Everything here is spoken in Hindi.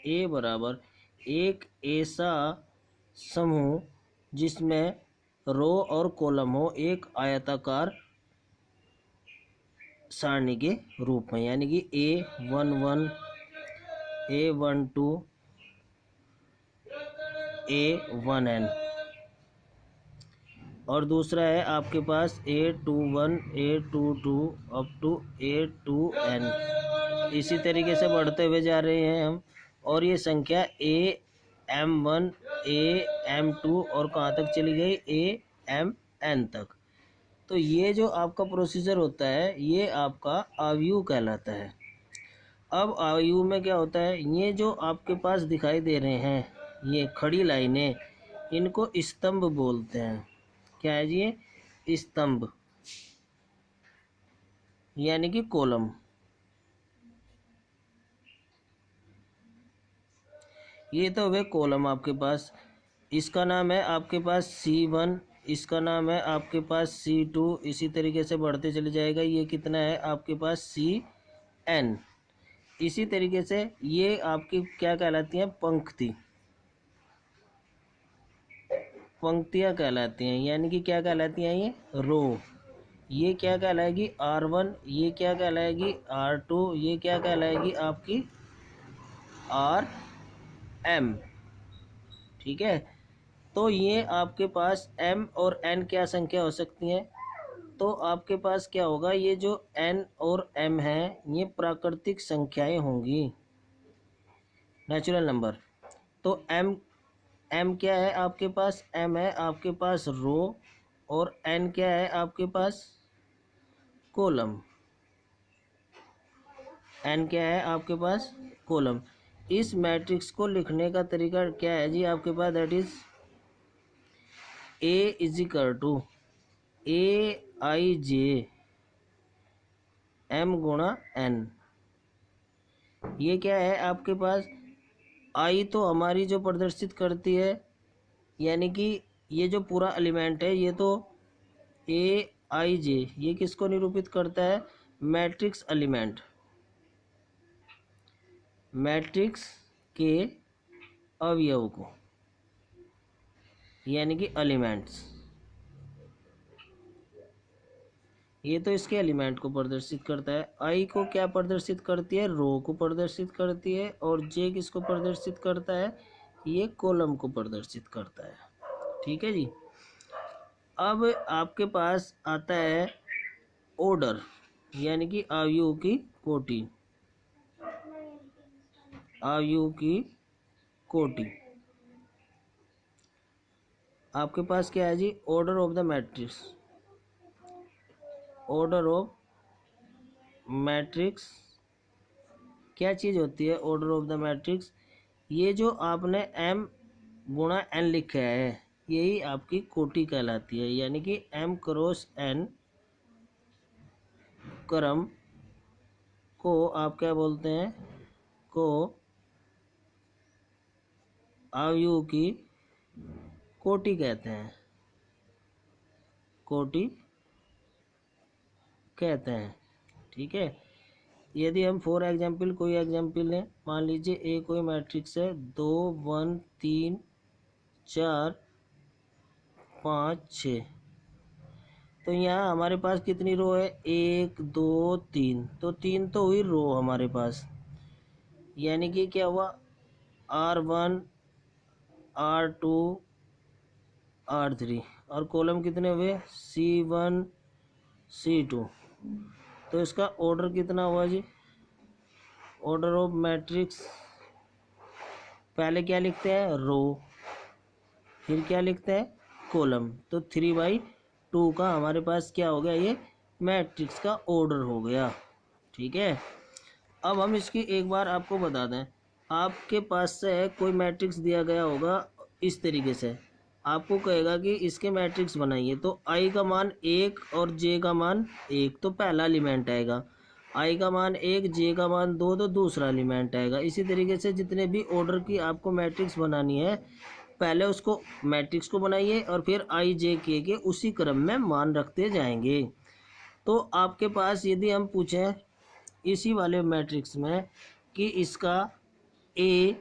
ए बराबर एक ऐसा समूह जिसमें रो और कॉलम हो एक आयताकार सारणी के रूप में, यानी कि A11 A12 A1n, और दूसरा है आपके पास A21 A22 up to A2n। इसी तरीके से बढ़ते हुए जा रहे हैं हम, और ये संख्या AM1 AM2 और कहाँ तक चली गई AMn तक। तो ये जो आपका प्रोसीजर होता है ये आपका अवयव कहलाता है। अब अवयव में क्या होता है, ये जो आपके पास दिखाई दे रहे हैं ये खड़ी लाइनें, इनको स्तंभ बोलते हैं। क्या है जी, ये स्तंभ यानी कि कॉलम। ये तो वे कॉलम आपके पास, इसका नाम है आपके पास C1, इसका नाम है आपके पास C2, इसी तरीके से बढ़ते चले जाएगा। ये कितना है आपके पास CN। इसी तरीके से ये आपकी क्या कहलाती हैं, पंक्ति, पंक्तियाँ कहलाती हैं, यानी कि क्या कहलाती हैं ये रो। ये क्या कहलाएगी R1, ये क्या कहलाएगी R2, ये क्या कहलाएगी आपकी RM। ठीक है, तो ये आपके पास M और N क्या संख्या हो सकती हैं, तो आपके पास क्या होगा, ये जो N और M है ये प्राकृतिक संख्याएं होंगी, नेचुरल नंबर। तो M क्या है आपके पास, M है आपके पास रो, और N क्या है आपके पास कॉलम। N क्या है आपके पास कॉलम। इस मैट्रिक्स को लिखने का तरीका क्या है जी आपके पास, that is A is equal to AIJ M गुणा N। ये क्या है आपके पास, I तो हमारी जो प्रदर्शित करती है, यानी कि ये जो पूरा एलिमेंट है ये तो AIJ, ये किसको निरूपित करता है, मैट्रिक्स एलिमेंट, मैट्रिक्स के अवयव को, यानी कि एलिमेंट्स। ये तो इसके एलिमेंट को प्रदर्शित करता है। आई को क्या प्रदर्शित करती है, रो को प्रदर्शित करती है, और जे किसको प्रदर्शित करता है, ये कॉलम को प्रदर्शित करता है। ठीक है जी। अब आपके पास आता है ऑर्डर, यानी कि अवयव की कोटि, अवयव की कोटि। आपके पास क्या है जी, order of the matrix, order of matrix क्या चीज़ होती है, ऑर्डर ऑफ द मैट्रिक्स। ये जो आपने M गुणा N लिखा है यही आपकी कोटि कहलाती है, यानी कि M क्रॉस N क्रम को आप क्या बोलते हैं, को अवयव की कोटि कहते हैं, कोटि कहते हैं। ठीक है, यदि हम फॉर एग्जाम्पल कोई एग्जाम्पल लें, मान लीजिए ए कोई मैट्रिक्स है 2 1 3 4 5 6, तो यहाँ हमारे पास कितनी रो है, 1 2 3, तो 3 तो हुई रो हमारे पास, यानी कि क्या हुआ R1 R2 R3, और कॉलम कितने हुए C1 C2। तो इसका ऑर्डर कितना हुआ जी, ऑर्डर ऑफ मैट्रिक्स, पहले क्या लिखते हैं रो, फिर क्या लिखते हैं कॉलम, तो 3/2 का हमारे पास क्या हो गया, ये मैट्रिक्स का ऑर्डर हो गया। ठीक है, अब हम इसकी एक बार आपको बता दें, आपके पास से कोई मैट्रिक्स दिया गया होगा इस तरीके से, आपको कहेगा कि इसके मैट्रिक्स बनाइए, तो आई का मान 1 और जे का मान 1, तो पहला एलिमेंट आएगा, आई का मान 1 जे का मान 2, तो दूसरा एलिमेंट आएगा। इसी तरीके से जितने भी ऑर्डर की आपको मैट्रिक्स बनानी है, पहले उसको मैट्रिक्स को बनाइए और फिर आई जे के उसी क्रम में मान रखते जाएंगे। तो आपके पास यदि हम पूछें इसी वाले मैट्रिक्स में कि इसका ए